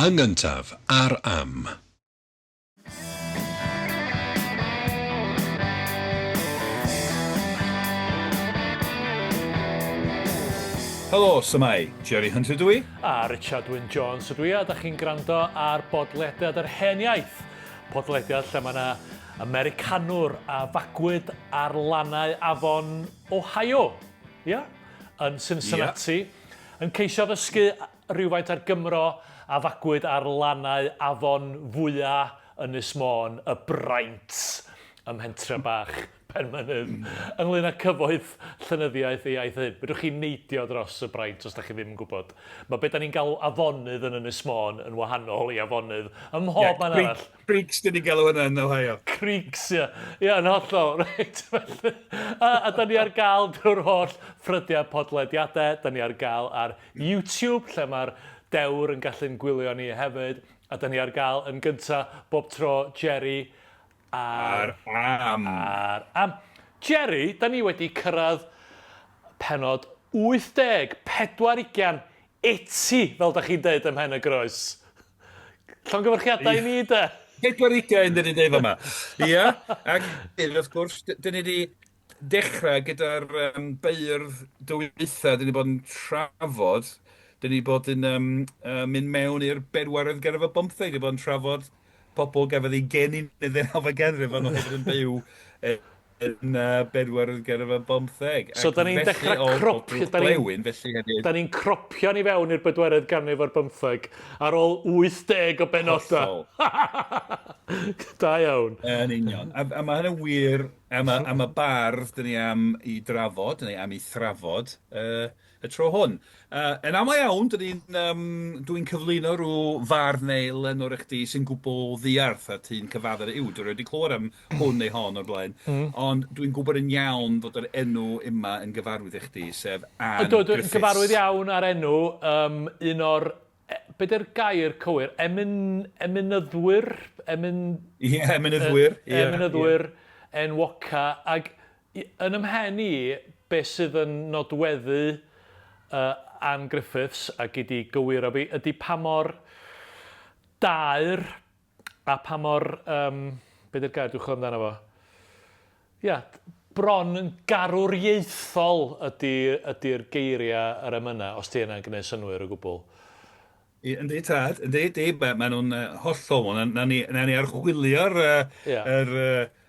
Yn gyntaf, ar am. Helo, symau. Jerry Hunter dwi. A Richard Wyn Jones ydw i, a da chi'n gwrando ar bodlediad yr hen iaith. Podlediad lle mae yna Americanwr a fagwyd ar lannau afon Ohio, yn Cincinnati, yn ceisio ddysgu rhywfaint ar Gymro a fagwyd ar lannau afon fwyaf Ynys Môn, y Braint, ym Mhentre Bach, Penmynydd, ynglyn â cyfoeth llenyddiaeth ei iaith hyn. Bydwch chi'n neidio dros y Braint os da chi ddim yn gwybod. Mae beth da ni'n galw afonydd yn Ynys Môn yn wahanol i afonydd ym mhob man arall. Creeks dyn ni galw hynny yn Ohio. Creeks, ia. Ia, yn hollol, reit. A da ni ar gael drwy'r holl ffrydiau podlediadau. Da ni ar gael ar YouTube, lle mae'r dewr yn gallu'n gwylio ni hefyd. A da ni ar gael yn gyntaf bob tro Jerry ar am. Jerry, da ni wedi cyrraedd pennod 80, 40 eti, fel da chi'n deud ym Mhen y Groes. Llongyfarchiadau i ni, de? 40 dyn ni'n deud yma. Ia, ac wrth gwrs, dyn ni wedi dechrau gyda'r beirdd dwyweitha, dyn ni bod yn trafod, dyn ni bod yn mynd mewn i'r benywaidd gerf y 15, dyn ni bod yn trafod pobl gafodd ei geni neu ddynaf y ganrif, ond hefyd yn byw yn benywaidd gerf y 15. So, da ni'n dechrau cropio, da ni'n cropio ni fewn i'r bedwerydd ganrif o'r 15 ar ôl 80 o benodau. Da iawn. Yn union. A mae hynny wir am y bardd dyn ni am i drafod, neu am i thrafod y tro hwn. Yn aml iawn, dwi'n cyflwyno rhyw fardd neu lenwr eich di sy'n gwbl ddiarth a ti'n cyfaddau yw. Dwi'n wedi clywed am hwn neu hon o'r blaen. Ond dwi'n gwybod yn iawn fod yr enw yma yn gyfarwydd eich di, sef Ann Griffiths. Dwi'n gyfarwydd iawn ar enw, un o'r, beth yw'r gair cywir? Emynyddwyr? Emynyddwyr. Emynyddwyr enwoca. Ac yn ymhen i, beth sydd yn nodweddu Ann Griffiths, a gyd-i gywiro fi, ydy pa mor daer a pa mor, beth yw'r gair dwi'n chwilio amdano fo? Ia, bron yn garwriaethol ydy'r geiriau yr emyna, os ti yna'n gwneud synwyr o gwbl. Yndi tad, yndi, maen nhw'n hollol. Na ni archwilio'r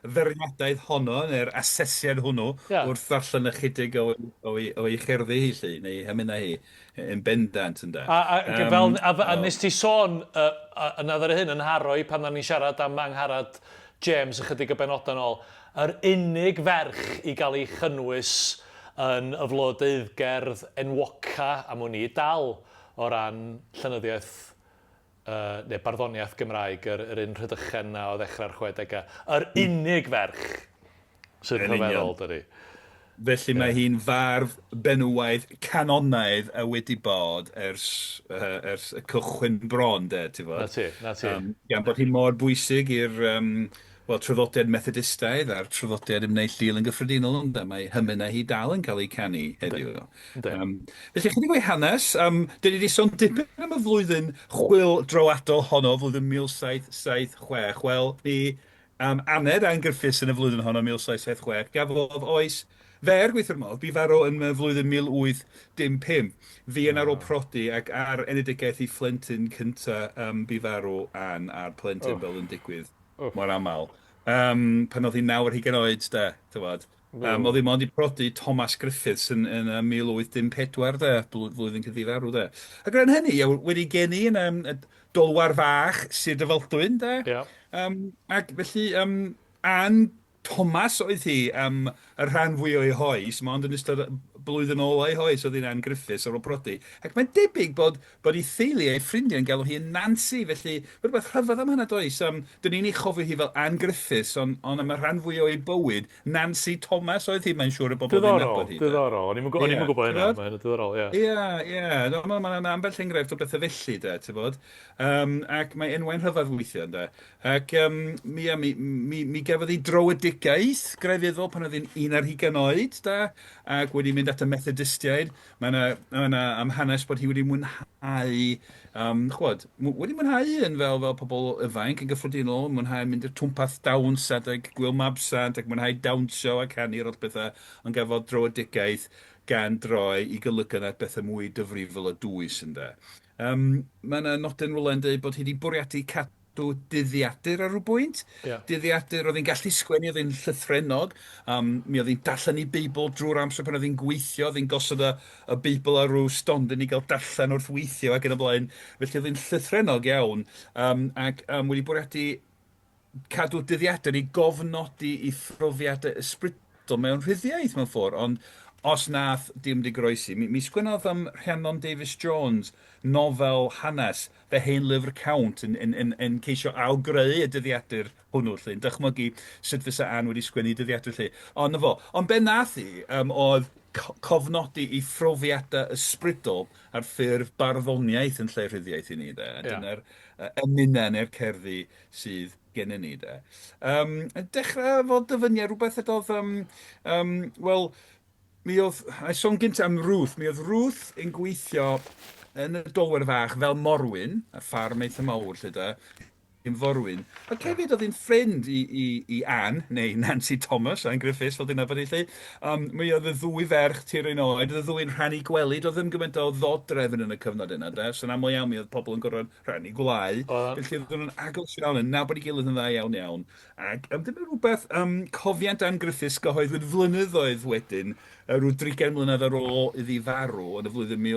dderniadaeth honno, neu'r asesiad hwnnw, wrth ddarllen ychydig o'i cherddi hi, lly, neu hymyna hi, yn bendant, ynda. A nes ti sôn yn adder hyn yn haroi pan ni'n siarad am Angharad James ychydig y benodau nôl, yr unig ferch i gael ei chynnwys yn y flodydd gerdd enwoca am hwn i dal o ran llenyddiaeth neu barddoniaeth Gymraeg, yr un rhydychen na o ddechrau'r 60au. Yr unig ferch sy'n rhyfeddol, dydy. Felly mae hi'n fardd benywaidd canonaidd a wedi bod ers y cychwyn bron, de, ti fod? Na ti. Gan bod hi mor bwysig i'r traddodiad Methodistaidd a'r traddodiad ymwneud Llŷl yn gyffredinol, ond mae hymyna hi dal yn cael ei canu heddiw. Felly, chydig o'i hanes, dyn ni wedi sôn dipyn am y flwyddyn chwil droadol honno, flwyddyn 1776. Wel, ni aned Ann Griffiths yn y flwyddyn honno, 1776, gafodd oes fer gweithio'r modd, bu farw yn y flwyddyn 1815. Fi yn ar ôl prodi ac ar enedigaeth i Flentyn cynta bu farw Ann a'r plentyn fel yn digwydd mor aml. Pan oedd hi'n 9 oed, de, tywod. Oedd hi'n mod i prodi Thomas Griffiths yn 1814, de, flwyddyn cyddi farw, de. Ac rhan hynny, wedi geni yn dolwar fach Sir Dyfaldwyn, de. Ac felly, Ann Thomas oedd hi y rhan fwy o'i hoes, ond yn ystod blwyddyn ôl o'i hoes oedd hi'n Ann Griffiths ar ôl prodi. Ac mae'n debyg bod ei theulu a'i ffrindiau yn galw hi yn Nancy, felly mae'n rhywbeth rhyfedd am hynny does. Dyn ni'n ei chofio hi fel Ann Griffiths, ond am y rhan fwy o'i bywyd, Nancy Thomas oedd hi, mae'n siŵr y bobl yn nabod hi. Diddorol, o'n i'n gwybod hynna, mae'n diddorol, ie. Ie, mae'n ambell enghraifft o bethau felly, de, ti bod. Ac mae enwau'n rhyfedd weithio, de. Ac mi gafodd hi drowedigaeth grefyddol pan oedd hi'n 11 oed, da, ac wedi mynd at y Methodistiaid. Mae yna am hanes bod hi wedi mwynhau, wedi mwynhau yn fel pobl ifanc yn gyffredinol, mwynhau mynd i'r twmpath dawns adeg gwyl mabsant ac mwynhau dawnsio a canu ar bethau yn gafodd droedigaeth gan droi i golygon at bethau mwy dyfrifol y dwys yn de. Mae yna nodyn rwle yn dweud bod hi wedi bwriadu cadw dyddiadur ar rhyw bwynt. Yeah. Dyddiadur oedd hi'n gallu sgwennu, oedd hi'n llythrennog. Mi oedd hi'n darllen i Beibl drwy'r amser pan oedd hi'n gweithio, oedd hi'n gosod y Beibl ar rhyw stond yn ei gael darllen wrth weithio ac yn y blaen. Felly oedd hi'n llythrennog iawn ac wedi bwriadu cadw dyddiadur i gofnodi i phrofiadau ysbrydol mewn rhyddiaeth mewn ffordd, ond os nath dim di groesi. Mi sgwennodd Rhiannon Davies Jones nofel hanes, fe hen lyfr count yn ceisio awgreu y dyddiadur hwnnw lle, yn dychmygu sut fysa Ann wedi sgwennu dyddiadur lle. Ond be nath hi oedd cofnodi i phrofiadau ysbrydol ar ffurf barddoniaeth yn lle rhyddiaeth i ni. Dyna'r emynau neu'r cerddi sydd gen ni. Dechrau fod dyfyniad rhywbeth ydodd, mi oedd, a sôn gynt am Ruth, mi oedd Ruth yn gweithio yn y dolwyr fach fel morwyn, a ffarm eitha mawr lle da, yn forwyn. Ac hefyd oedd hi'n ffrind i Ann, neu Nancy Thomas, Ann Griffiths, fel dyna bod i lle. Mi oedd y ddwy ferch tir ein oed, oedd y ddwy'n rhannu gwelid, oedd ddim gymaint o ddodrefn yn y cyfnod yna, da. So na mo iawn mi oedd pobl yn gorfod rhannu gwlau. Felly oedd nhw'n agos iawn yn nabod i gilydd yn dda iawn. Ac dyma rhywbeth cofiant Ann Griffiths gyhoeddwyd flynyddoedd wedyn, rhyw 30 mlynedd ar ôl iddi farw yn y flwyddyn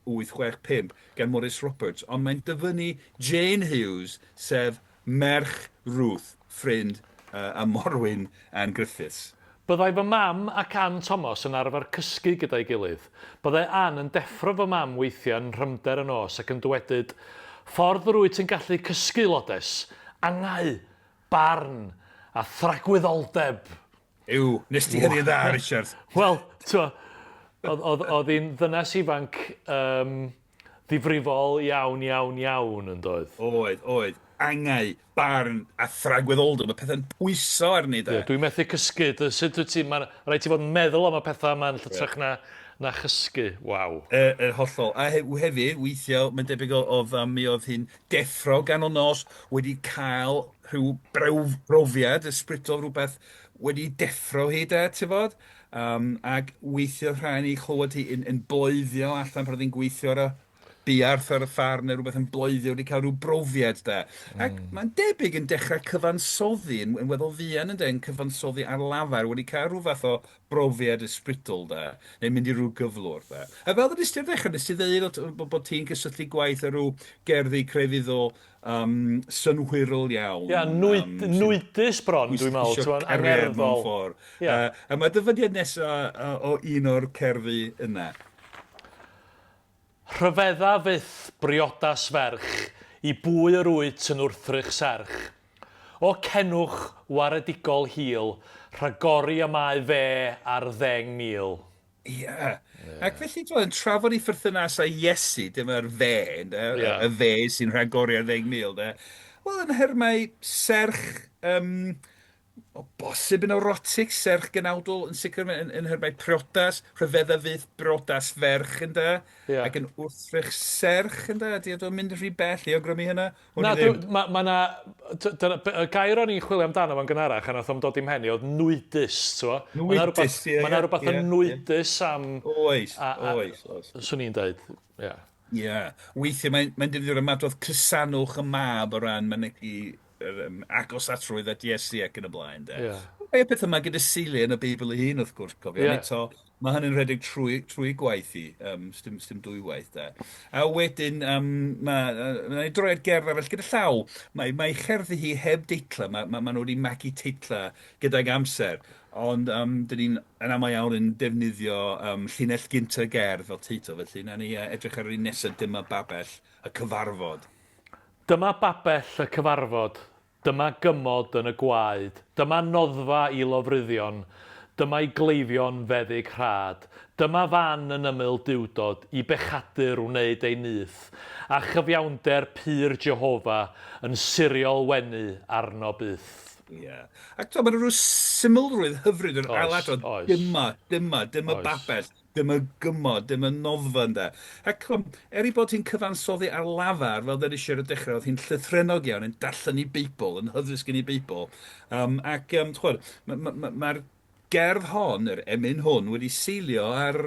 1865 gan Maurice Roberts, ond mae'n dyfynu Jane Hughes, sef merch Ruth, ffrind a morwyn Ann Griffiths. Byddai fy mam ac Ann Thomas yn arfer cysgu gyda'i gilydd. Byddai Ann yn deffro fy mam weithiau yn rhymder y nos ac yn dywedyd, ffordd yr wyt yn gallu cysgu lodes, angau, barn a thragwyddoldeb. Nes ti hynny'n dda, Richard. Wel, oedd hi'n ddynes ifanc ddifrifol iawn yn doedd. Oedd. Angau, barn a thragwyddoldeb. Mae pethau'n pwyso arni da. Dwi'n methu cysgu. Sut wyt ti? Rhaid ti fod yn meddwl am y pethau yma'n llytrach na chysgu. Waw. Hollol. A hefyd, weithio, mae'n debyg mi oedd hi'n deffro ganol nos, wedi cael rhyw brofiad ysbrydol rhywbeth wedi deffro hi da, ti fod? Ac weithio rhaen i chlywed hi yn bloeddio allan pan oedd hi'n gweithio ar y biarth ar y ffarm neu rhywbeth yn bloeddio wedi cael rhyw brofiad da. Ac mae'n debyg yn dechrau cyfansoddi, yn weddol fuan yn cyfansoddi ar lafar, wedi cael rhyw fath o brofiad ysbrydol da, neu mynd i rhyw gyflwr da. A fel ddyn nes ddechrau, nes ti ddeud bod ti'n cysylltu gwaith ar rhyw gerddi crefyddol synhwyrol iawn. Ia, nwydus bron, dwi'n meddwl, angerddol. A mae dyfyniad nesaf o un o'r cerddi yna. Rhyfedda fyth briodas ferch, i bwy yr wyt yn wrthrych serch. O cenwch waredigol hil, rhagori y mae fe ar 10,000. Ie. Ac felly yn trafod i ffyrthynas a Iesu, dyma'r fe, y fe sy'n rhagori ar 10,000. Wel, yn hermau serch o bosib yn erotic, serch gynawdol, yn sicr yn hermau priodas, rhyfedda fydd brodas ferch yn da, ac yn wrthrych serch yn da. Ydy o'n mynd rhy bell i awgrymu hynna? Na, y gair o'n i'n chwilio amdano fo'n gynharach, a nath o'n dod i'n henni, oedd nwydus, t'wo? Nwydus, ie. Mae'n rhywbeth yn nwydus am... Oes. Swn i'n dweud, ie. Ie. Weithiau mae'n defnyddio ymadrodd cysanwch y mab o ran mynegu agos atrwydd at Iesu ac yn y blaen. Mae y peth yma gyda sili yn y Beibl ei hun, wrth gwrs, cofio. Mae hynny'n rhedeg trwy gwaith i, stym dwywaith. A wedyn, mae'n droiad gerdd arall gyda llaw. Mae cherddi hi heb deitla, mae nhw wedi magu teitla gyda'r amser. Ond dyn ni'n yn aml iawn yn defnyddio llinell gynta gerdd fel teitl, felly na ni edrych ar un nesaf Dyma Babell y Cyfarfod. Dyma babell y cyfarfod, dyma gymod yn y gwaed, dyma noddfa i lofryddion, dyma i gleifion feddyg rhad, dyma fan yn ymyl diwdod i bechadur wneud ei nyth, a chyfiawnder pyr Jehova yn siriol wenu arno byth. Ie. Ac to, mae'n rhyw symlrwydd hyfryd yr Oes, ailad o oes, dim y oes. babell, dim y gymod, dim y noddfa ynddo. Ac er i bod hi'n cyfansoddi ar lafar, fel dyn eisiau ar y dechrau, oedd hi'n llythrenog iawn yn darllen i Beibl, yn hyddysg yn ei Beibl. Mae'r gerdd hon, yr emyn hwn, wedi seilio ar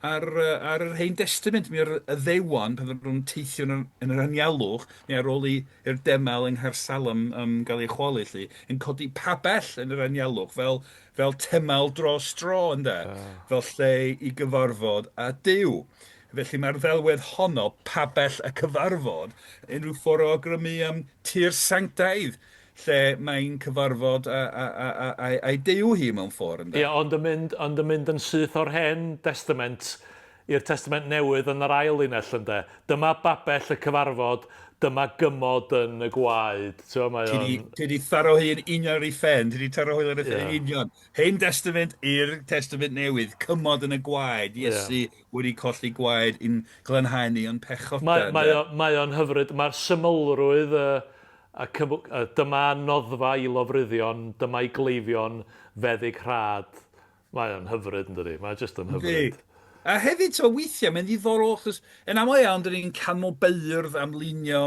yr Hen Testament. Mi o'r y ddewan, pan oedd nhw'n teithio yn yr anialwch, neu ar ôl i'r demel yng Nghaersalem gael ei chwalu, yn codi pabell yn yr anialwch, fel temel dros dro, ynde? Fel lle i gyfarfod a Duw. Felly mae'r ddelwedd honno, pabell y cyfarfod, yn rhyw ffordd o awgrymu tir sanctaidd, lle mae'n cyfarfod a'i Duw hi mewn ffordd, ynde? Ie, ond yn mynd yn syth o'r hen testament i'r testament newydd yn yr ail linell ynde. Dyma babell y cyfarfod, dyma gymod yn y gwaed. Ti wedi tharo hi yn union ar ei ffen, ti wedi taro hi yn union. Hen Testament i'r Testament newydd, cymod yn y gwaed, Iesu wedi colli gwaed i'n glanhau ni o'n pechod. Mae o'n hyfryd, mae'r symlrwydd dyma noddfa i lofruddion, dyma i gleifion feddyg rhad. Mae o'n hyfryd yn dydi, mae jyst yn hyfryd. A hefyd o weithiau, mae'n ddiddorol, achos yn aml iawn, dyn ni'n canolbeirdd am lunio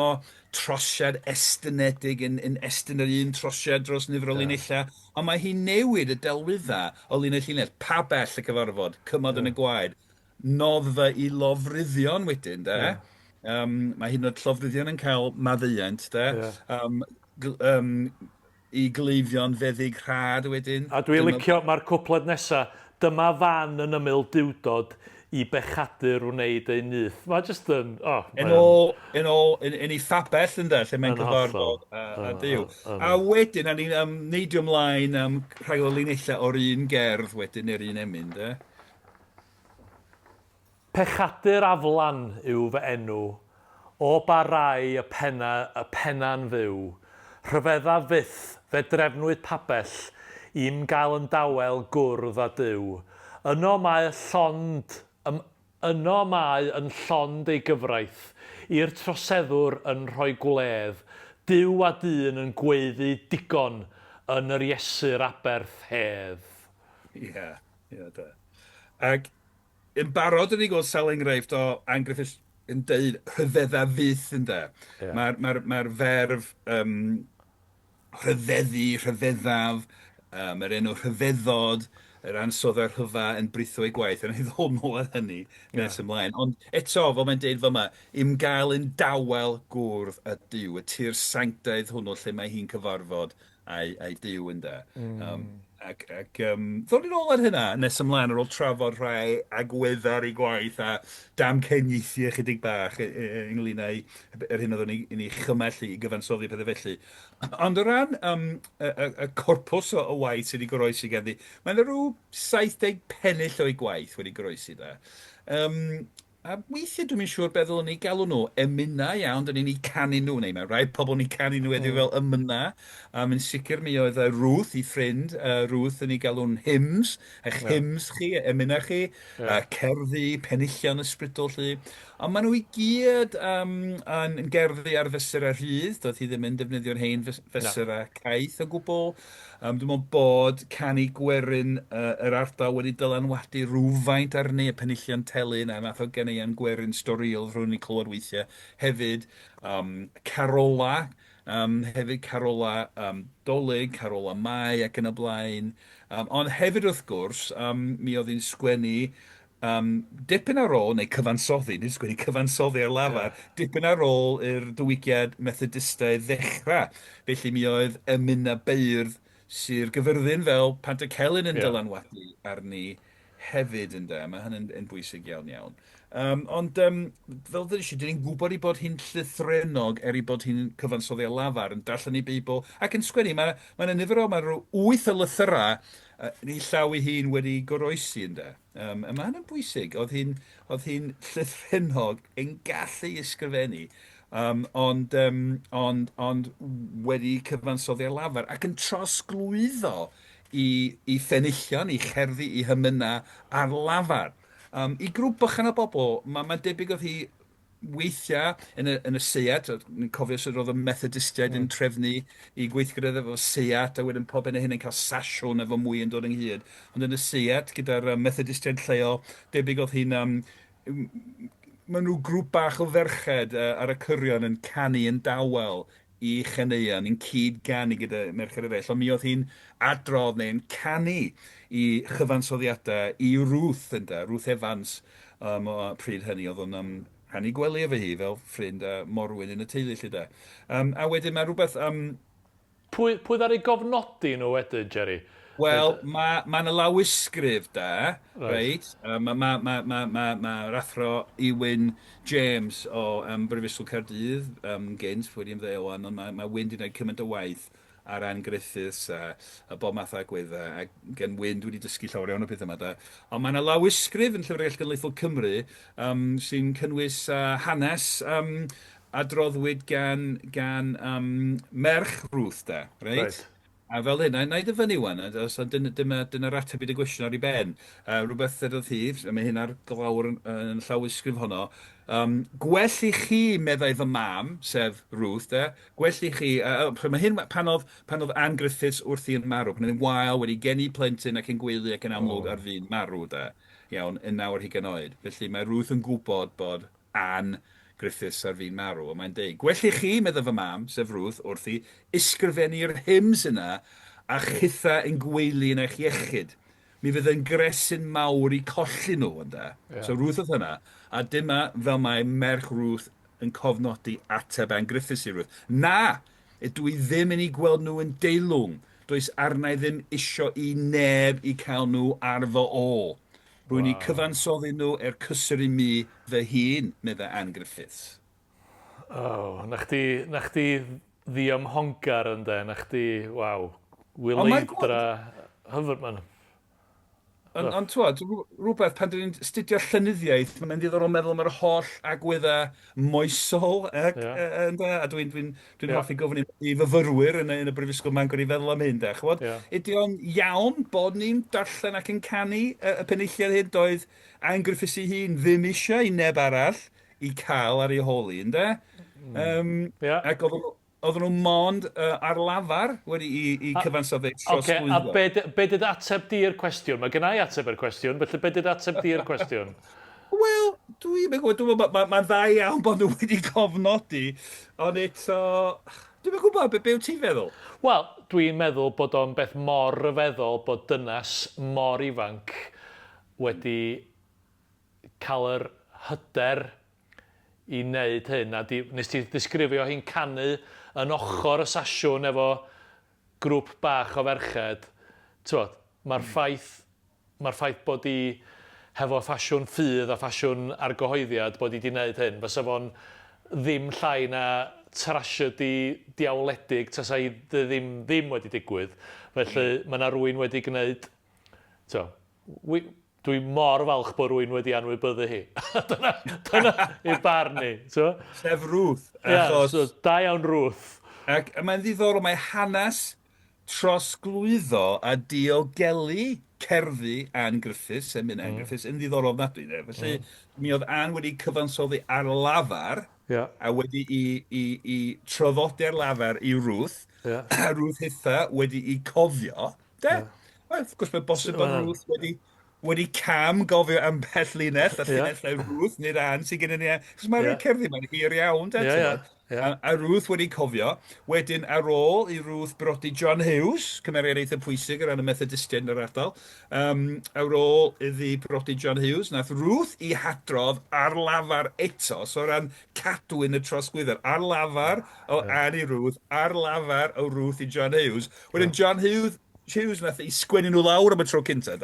trosiad estynedig yn estyn yr un trosiad dros nifer o linellau, ond mae hi'n newid y delwyddau o linell linell, pa bell y cyfarfod, cymod yn y gwaed, noddfa i lofruddion wedyn, de? Mae hyn o'r llofruddion yn cael maddeuant, de? I gleifion feddyg rhad wedyn. A dwi'n licio, mae'r cwpled nesaf, dyma fan yn ymyl diwdod i bechadur wneud ei nyth. Mae jyst yn... Yn ei ffabell ynddo, lle mae'n cyfarfod a Duw. A wedyn, a ni'n neidio ymlaen rhai o linellau o'r un gerdd wedyn i'r un emyn, de? Pechadur aflan yw fy enw, o barai y penna'n fyw, rhyfedda fyth fe drefnwyd pabell, i'm gael yn dawel gwrdd a Duw. Yno mae yn llond ei gyfraith, i'r troseddwr yn rhoi gwledd, Duw a dyn yn gweiddi digon yn yr Iesur aberth hedd. Ie, da. Ac yn barod yn ei gweld sawl enghraifft o Ann Griffiths yn deud rhyfedda fyth ynde. Mae'r ferf rhyfeddu, rhyfeddaf, yr enw rhyfeddod, yr ansodd a'r rhyfa yn britho ei gwaith, yn ddonol ar hynny nes ymlaen. Ond eto, fel mae'n deud fel yma, im gael yn dawel gwrdd y Duw, y tir sanctaidd hwnnw lle mae hi'n cyfarfod a'i Duw ynde. Ddod ni'n ôl ar hynna nes ymlaen ar ôl trafod rhai agweddau i gwaith a damceniaethu ychydig bach ynglyn â yr hyn oedd yn ei chymell i gyfansoddi pethau felly. Ond o ran y corpws o waith sydd wedi goroesi ganddi, mae'n rhyw 70 pennill o'i gwaith wedi goroesi da. A weithiau dwi'n siŵr beddwl yn ei galw nhw emynau iawn, dyn ni'n ei canu nhw, neu mae rhaid pobl ni'n canu nhw wedi fel emynau. Yn sicr mi oedd Ruth, ei ffrind, Ruth yn ei galw'n hymns, eich hymns chi, emynau chi, cerddi, penillion ysbrydol chi. Ond maen nhw i gyd yn gerddi ar fesur a rhydd, doedd hi ddim yn defnyddio'r hen fesur a caeth o gwbl. Dwi'n meddwl bod canu gwerin yr ardal wedi dylanwadu rhywfaint arni y penillion telyn a nath o gennym gwerin storiol rhwng ni clywed weithiau. Hefyd carola, dolyg, carola mai ac yn y blaen. Ond hefyd wrth gwrs, mi oedd hi'n sgwennu dipyn ar ôl, neu cyfansoddi, nid sgwennu cyfansoddi ar lafar, dipyn ar ôl i'r diwygiad Methodistaidd ddechrau. Felly mi oedd emynau beirdd sy'r gyfyrddin fel Pant y Celyn yn dylanwadu arni hefyd ynde. Mae hynny'n yn bwysig iawn iawn. Ond fel ddyn ni'n gwybod i bod hi'n llythrenog er i bod hi'n cyfansoddi ar lafar, yn darllen i Beibl ac yn sgwennu. Mae'n nifer o, mae'n 8 o lythyrau ni llaw i hi'n wedi goroesi ynde. Mae hynny'n bwysig. Oedd hi'n llythrenog yn gallu ysgrifennu. Ond wedi cyfansoddi ar lafar ac yn trosglwyddo i phenillion, i cherddi, i hymyna ar lafar. I grŵp bychan o bobl, mae'n debyg oedd hi weithiau yn y seiat, ni'n cofio sydd oedd y Methodistiaid yn trefnu i gweithgaredda efo seiat, a wedyn pob yn hyn yn cael sasiwn efo mwy yn dod ynghyd. Ond yn y seiat, gyda'r Methodistiaid lleol, debyg oedd hi'n mae nhw grŵp bach o ferched ar y cyrion yn canu yn dawel i chaneuon, yn cyd ganu gyda merched eraill, ond mi oedd hi'n adrodd neu'n canu i chyfansoddiadau i Ruth, Ruth Evans, o pryd hynny, oedd o'n rhannu gwely efo hi fel ffrind a morwyn yn y teulu, lle da. A wedyn mae rhywbeth... Pwy ddari gofnodi nhw wedyn, Jerry? Wel, mae yna lawysgrif da, reit? Mae'r athro Wyn Jones o Brifysgol Caerdydd, gynt, wedi ymddeol wan, ond mae Wyn wedi gwneud cymaint o waith ar Ann Griffiths a bob math o agweddau, a gen Wyn wedi dysgu llawer iawn o pethau yma da. Ond mae yna lawysgrif yn Llyfrgell Genedlaethol Cymru sy'n cynnwys hanes adroddwyd gan merch Ruth da, reit? A fel hyn, na i ddyfynu wan, dyna'r ateb i'r gwestiwn ar ei ben. Rhywbeth edodd hi, mae hyn ar glawr yn llawysgrif honno. Gwell i chi meddai fy mam, sef Ruth, gwell i chi, mae hyn pan oedd Ann Griffiths wrth i'n marw, pan oedd hi'n wael wedi geni plentyn ac yn gweili ac yn amlwg ar fi'n marw, iawn, yn nawr hi gan oed. Felly mae Ruth yn gwybod bod Ann Griffiths ar fi'n marw, a mae'n deud, gwell i chi, meddwl fy mam, sef Ruth, wrth i ysgrifennu'r hymns yna a chitha yn gweili yn eich iechyd. Mi fydd yn gresyn mawr i colli nhw, ynda. So Ruth oedd hynna, a dyma fel mae merch Ruth yn cofnodi ateb Ann Griffiths i Ruth. Na, ydw i ddim yn ei gweld nhw yn deilwng. Does arna ddim isio i neb i cael nhw ar fy ôl. Rwy'n i cyfansoddi nhw cysur i mi fy hun, meddwl Ann Griffiths. Na chdi ddiamhongar ynde, na chdi, waw, wyleidra hyfryd man. Ond twad, rhywbeth pan dwi'n studio llenyddiaeth, mae'n ddiddorol meddwl mae'r holl agweddau moesol, a dwi'n hoffi gofyn i fyfyrwyr yn y Brifysgol Mangor i feddwl am hyn, ydy o'n iawn bod ni'n darllen ac yn canu y penilliad hyn doedd Ann Griffiths ei hun ddim eisiau i neb arall i cael ar ei holi, ynddo? Ac oedden nhw mond ar lafar wedi i cyfansoddi trosglwyddo. Be dyd ateb di'r cwestiwn? Mae gennau ateb i'r cwestiwn, felly be dyd ateb di'r cwestiwn? Wel, dwi'n meddwl, mae'n dda iawn bod nhw wedi cofnodi, ond eto, dwi'n gwybod, be wyt ti'n feddwl? Wel, dwi'n meddwl bod o'n beth mor ryfeddol bod dynas mor ifanc wedi cael yr hyder i wneud hyn. A nes ti ddisgrifio hi'n canu yn ochr y sasiwn efo grŵp bach o ferched. Mae'r ffaith bod hi hefo ffasiwn ffydd a ffasiwn argyhoeddiad bod hi wedi wneud hyn. Fysa fo'n ddim llai na trasiedi diawledig tasa hi ddim wedi digwydd. Felly mae yna rhywun wedi gwneud... Dwi'n mor falch bod rhywun wedi anwybyddu hi. dyna ei barn ni. Sef Ruth. Da iawn Ruth. Ac mae'n ddiddorol, mae hanes trosglwyddo a diogelu cerddi Ann Griffiths, Ann Griffiths, yn ddiddorol ofnadwy. Felly, mi oedd Ann wedi cyfansoddi ar lafar, a wedi i traddodi ar lafar i Ruth, a Ruth hitha wedi i cofio. Wrth gwrs, mae'n bosib bod Ruth wedi cam gofio am bell linell, a llinell Ruth, nid Ann sy'n gyda ni. Cos mae'r cerddi mae'n hir iawn, a Ruth wedi cofio. Wedyn ar ôl i Ruth brodi John Hughes, cymeriad eitha pwysig ar ran y Methodistiaid yn yr ardal. Ar ôl iddi brodi John Hughes, nath Ruth i hadrodd ar lafar eto, so ran cadw yn y trosglwyddo. Ar lafar o Ann i Ruth, ar lafar o Ruth i John Hughes. Wedyn John Hughes nath i sgwennu nhw lawr am y tro cynta,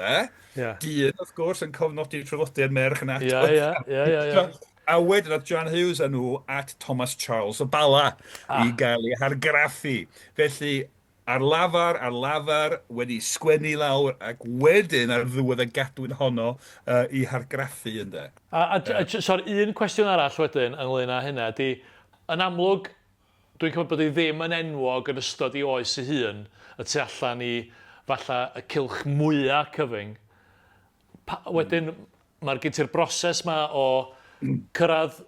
Dyn, wrth gwrs, yn cofnodi'r traddodiad merch yn atod. A wedyn oedd John Hughes a nhw at Thomas Charles o Bala i gael ei hargraffu. Felly, ar lafar wedi sgwennu lawr ac wedyn ar ddiwedd y gadwyn honno i hargraffu ynddo. Un cwestiwn arall wedyn ynglyn â hynna ydy, yn amlwg, dwi'n cymryd bod hi ddim yn enwog yn ystod i oes ei hun, y tu allan i falla y cylch mwyaf cyfyng. Wedyn, mae'r gen ti'r broses yma o cyrraedd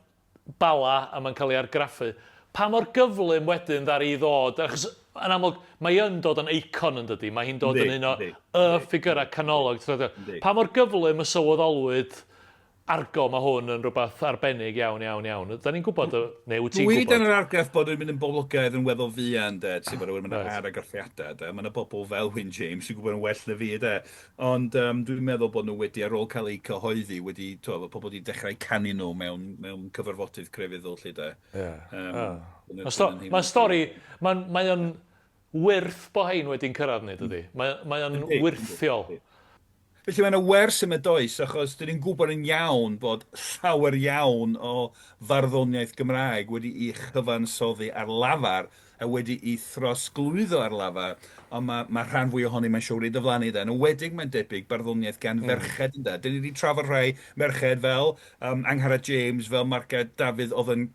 bala a mae'n cael ei argraffu. Pa mor gyflym wedyn ddar i ddod? Achos yn amlwg, mae yn dod yn eicon yn dydy. Mae hi'n dod yn un o ffigurau canolog. Pa mor gyflym y sylweddolwyd argo mae hwn yn rhywbeth arbennig iawn. Da ni'n gwybod, neu wyt ti'n gwybod? Dwi yn yr argraff bod yn mynd yn boblogaidd yn weddol fuan, de, ti'n bod yn mynd ar argraffiadau, de. Mae yna bobl fel Wyn James sy'n gwybod yn well na fi, de. Ond dwi'n meddwl bod nhw wedi, ar ôl cael eu cyhoeddi, pobl wedi dechrau canu nhw mewn cyfarfodydd crefyddol, lle, de. Mae'n stori, mae'n wrth bo hein wedi'n cyrraedd ni, dydy. Mae'n wyrthiol. Felly mae'n wers yma does, achos dyn ni'n gwybod yn iawn bod llawer iawn o farddoniaeth Gymraeg wedi i chyfansoddi ar lafar a wedi i throsglwyddo ar lafar, ond mae rhan fwy ohoni mae'n siwr i dyflannu da. Yn wedig mae'n debyg barddoniaeth gan ferched yn da. Dyn ni wedi trafod rhai merched fel Angharad James, fel Margaret Dafydd oedd yn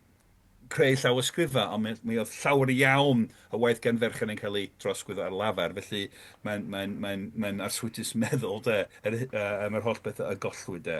creu llawysgrifau, ond mi oedd llawer iawn y waith gan ferchen yn cael ei trosglwyddo ar lafar, felly mae'n arswydus meddwl de, am yr holl beth y gollwyd de.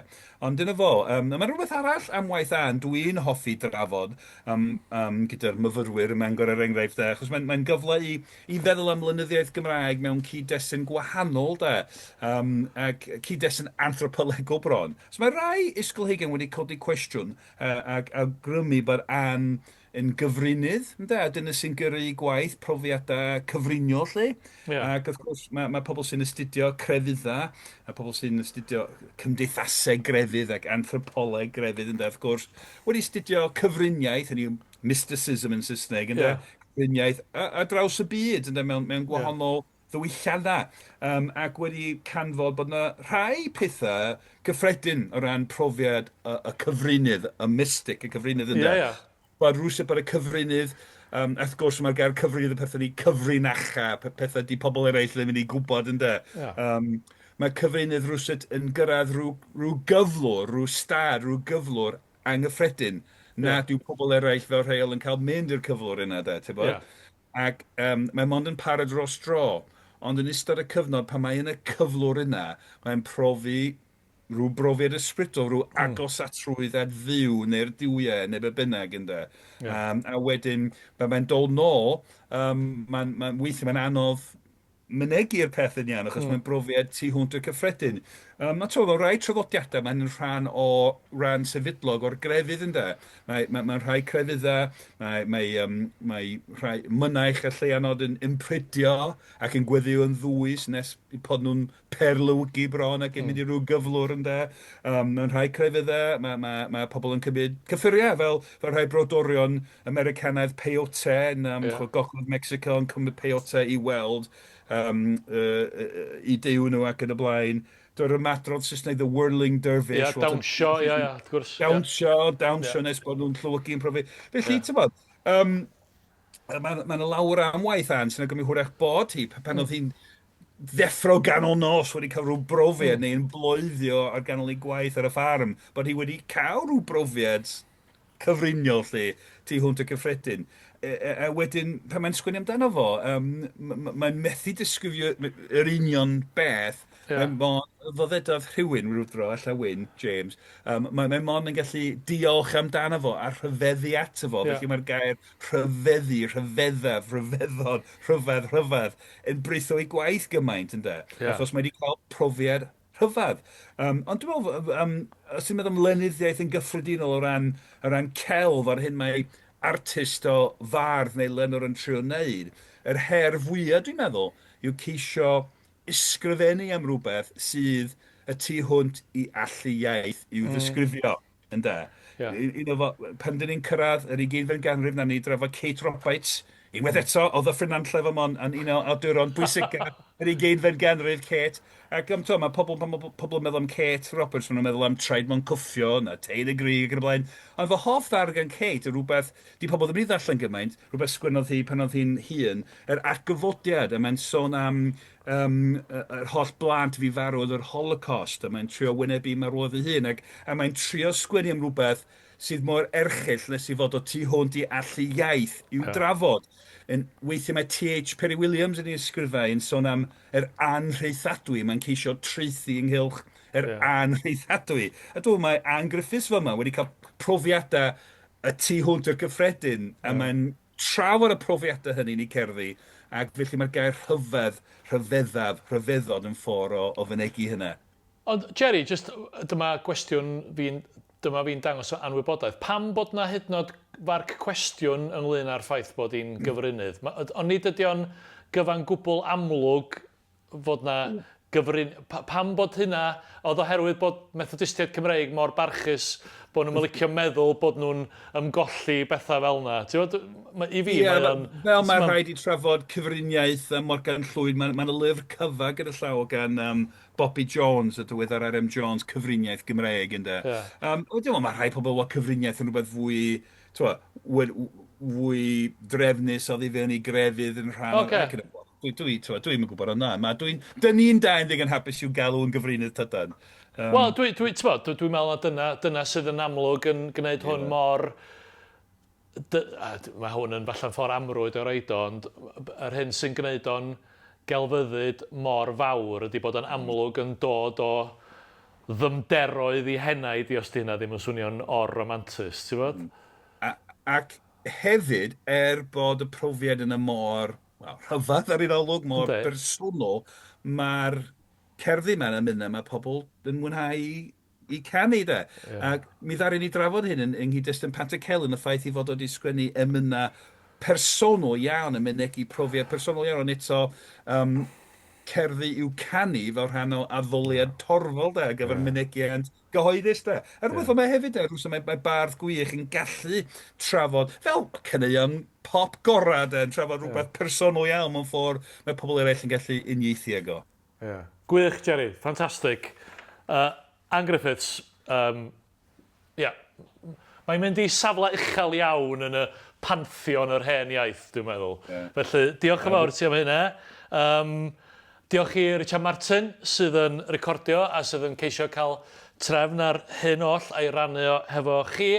Ond dyna fo, mae rhywbeth arall am waith Ann dwi'n hoffi drafod gyda'r myfyrwyr ym Mangor er enghraifft de, achos mae'n gyfle i feddwl am lenyddiaeth Gymraeg mewn cyd-destun gwahanol de, ac cyd-destun anthropolegol bron. So mae rai ysgolheigion wedi codi cwestiwn ac awgrymu bod Ann yn gyfrinydd, dyna sy'n gyrru gwaith profiadau cyfrinio lle. Ac wrth gwrs, mae pobl sy'n astudio crefyddau, a pobl sy'n astudio cymdeithasau grefydd ac anthropoleg grefydd, wrth gwrs, wedi astudio cyfriniaeth, hynny yw mysticism yn Saesneg, cyfriniaeth a draws y byd, mewn gwahanol ddiwylliannau, ac wedi canfod bod yna rhai pethau gyffredin o ran profiad y cyfrinydd, y mystic, y cyfrinydd bod rhywsyd bod y cyfrinydd, wrth gwrs mae'r gair cyfrinydd y pethau ni cyfrinacha, pethau di pobl eraill ddim yn ei gwybod ynddo. Mae cyfrinydd rhywsyd yn gyrraedd rhyw gyflwr, rhyw stad, rhyw gyflwr anghyffredin, nad yw pobl eraill fel rheol yn cael mynd i'r cyflwr yna, ac mae mond yn para dros dro, ond yn ystod y cyfnod pan mae yn y cyflwr yna, mae'n profi rhyw brofiad ysbrydol, rhyw agos at rhwyddad fyw neu'r diwiau neu be bynnag ynddo. A wedyn, mae'n dod nôl, weithiau mae'n anodd mynegu'r peth yn iawn, achos mae'n brofiad tu hwnt y cyffredin. Mae to, rai traddodiadau, mae'n rhan o ran sefydlog o'r grefydd ynddo. Mae rhai crefyddau, mae rhai mynaich a lleianod yn impridio ac yn gweddio yn ddwys nes bod nhw'n perlwygu bron ac yn mynd i ryw gyflwr ynddo. Mewn rhai crefyddau, mae pobl yn cymryd cyffuriau fel rhai brodorion Americanaidd peyote yn gogledd Mexico yn cymryd peyote i weld i dew nhw ac yn y blaen. Do'r ymadrodd Saesneg, the whirling dervish. Dawnsio, wrth gwrs. Dawnsio nes bod nhw'n llwygu yn profi. Felly, ti'n bod, mae'n lawr am waith Ann sy'n agrymu hwyrach bod hi, pan oedd hi'n ddeffro ganol nos wedi cael rhyw brofiad neu'n bloeddio ar ganol ei gwaith ar y ffarm, bod hi wedi cael rhyw brofiad cyfrinio lle tu hwnt y cyffredin. A wedyn, pan mae'n sgwennu amdano fo, mae'n methu disgrifio yr union beth. Mae'n foddedodd rhywun rwydro, alla Wyn James. Mae'n mon yn gallu diolch amdano fo a rhyfeddu ato fo. Felly mae'r gair rhyfeddu, rhyfeddaf, rhyfeddod, rhyfedd yn britho i gwaith gymaint ynddo. Achos mae wedi cael profiad rhyfedd. Ond dwi'n meddwl, os ti'n meddwl am lenyddiaeth yn gyffredinol o ran celf ar hyn mae artist o fardd neu lenor yn trio wneud, yr her fwyaf dwi'n meddwl yw ceisio ysgrifennu am rhywbeth sydd y tu hwnt i allu iaith i'w ddisgrifio, ynda. Pan dyn ni'n cyrraedd yr 20 ganrif na ni drafod Kate Roberts, unwaith eto, oedd y ffrinanlle fo mon yn un o awduron bwysig yr 20 ganrif Kate. Ac mae pobl yn meddwl am Kate Roberts, maen nhw'n meddwl am Traed mewn cwffio, na Teud y Grig yn y blaen. Ond fy hoff ddar gan Kate, rhywbeth, di pobl ddim wedi ddarllen gymaint, rhywbeth sgwennodd hi pan oedd hi'n hun, yr atgyfodiad, a mae'n sôn am yr holl blant fi farwyd yr Holocaust, a mae'n trio wynebu marwodd ei hun, a mae'n trio sgwennu am rhywbeth sydd mor erchill nes i fod o tu hwnt i allu iaith i'w drafod. Weithiau mae T.H. Perry Williams yn ei ysgrifau yn sôn am yr anrheithadwy. Mae'n ceisio treithi ynghylch yr anrheithadwy. A dwi'n mae Ann Griffiths fel yma wedi cael profiadau y tu hwnt yr gyffredin, a mae'n trafod y profiadau hynny'n ei cerddi, ac felly mae'r gair rhyfeddod yn ffordd o fynegu hynna. Ond, Jerry, just dyma fi'n dangos o anwybodaeth. Pam bod na hyd yn oed farc cwestiwn ynglyn â'r ffaith bod hi'n gyfrynydd? Ond nid ydy o'n gyfan gwbl amlwg fod na pam bod hynna, oedd oherwydd bod Methodistiaid Cymraeg mor barchus bod nhw'n licio meddwl bod nhw'n ymgolli bethau fel yna. I fi, fel mae rhaid i trafod cyfriniaeth Morgan Llwyd, mae'n lyfr cyfa gyda llaw gan Bobby Jones, y ddiweddar R.M. Jones, cyfriniaeth Gymraeg, ynddo. Mae rhai pobl o cyfriniaeth yn rhywbeth fwy drefnus o ddifennu grefydd yn rhan. Dwi'n gwybod o'na. Dyn ni'n da yn ddigon hapus i'w galw yn gyfrinydd tydan. Wel, dwi'n meddwl na dyna sydd yn amlwg yn gwneud hwn mor... Mae hwn yn falle'n ffordd amrwyd o reid o, ond yr hyn sy'n gwneud o'n gelfyddyd mor fawr ydy bod yn amlwg yn dod o ddymderoedd i henaid i os di hynna ddim yn swnio'n or-romantus, ti'n bod? Ac hefyd, bod y profiad yn y mor rhyfedd ar un olwg, mor bersonol, mae'r cerddi ma'n ymuno, mae pobl yn mwynhau i canu, de. Ac mi ddaru ni drafod hyn yng nghyd-destun Pantycelyn, y ffaith i fod wedi sgwennu emynau personol iawn, yn mynegu profiad personol iawn, ond eto cerddi i'w canu fel rhan o addoliad torfol, de, gyfer mynegiant gyhoeddus, de. A rhywbeth o mae hefyd, de, mae bardd gwych yn gallu trafod, fel caneuon pop gorau, de, yn trafod rhywbeth personol iawn mewn ffordd mae pobl eraill yn gallu uniaethu ag o. Gwych, Jerry, ffantastig. Ann Griffiths, mae'n mynd i safle uchel iawn yn y pantheon yr hen iaith, dwi'n meddwl. Felly, diolch yn fawr ti am hynna. Diolch i Richard Martin sydd yn recordio a sydd yn ceisio cael trefn ar hyn oll a'i rannu o hefo chi.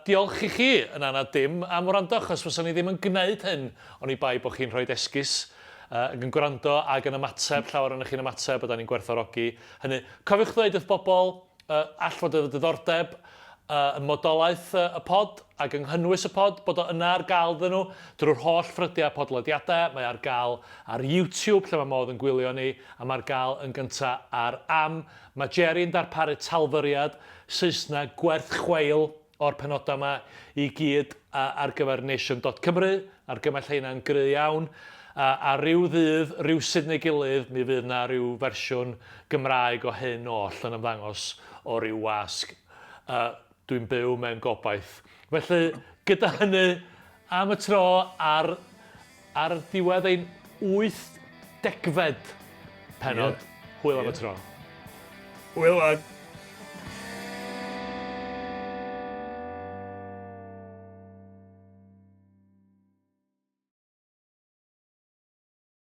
Diolch i chi yn anad dim am wrando, achos fysa ni ddim yn gwneud hyn ond i bai bod chi'n rhoi esgus yn gwrando ac yn ymateb, llawer o'n chi'n ymateb a da ni'n gwerthfawrogi hynny. Cofiwch ddweud wrth bobl all fod y diddordeb yn modolaeth y pod ac yng nghynnwys y pod, bod o yna ar gael ddyn nhw drwy'r holl ffrydiau podlediadau. Mae ar gael ar YouTube, lle mae modd yn gwylio ni, a mae'r gael yn gyntaf ar am. Mae Jerry'n darparu talfyriad Saesneg gwerth chweil o'r penodau yma i gyd ar gyfer nation.cymru, ar gymell heina'n gry iawn. A ryw ddydd, ryw sydd neu gilydd, mi fydd yna ryw fersiwn Gymraeg o hyn oll yn ymddangos o ryw wasg. Dwi'n byw mewn gobaith. Felly, gyda hynny, am y tro ar diwedd ein 80fed Pennod. Hwyl am y tro. Hwyl am.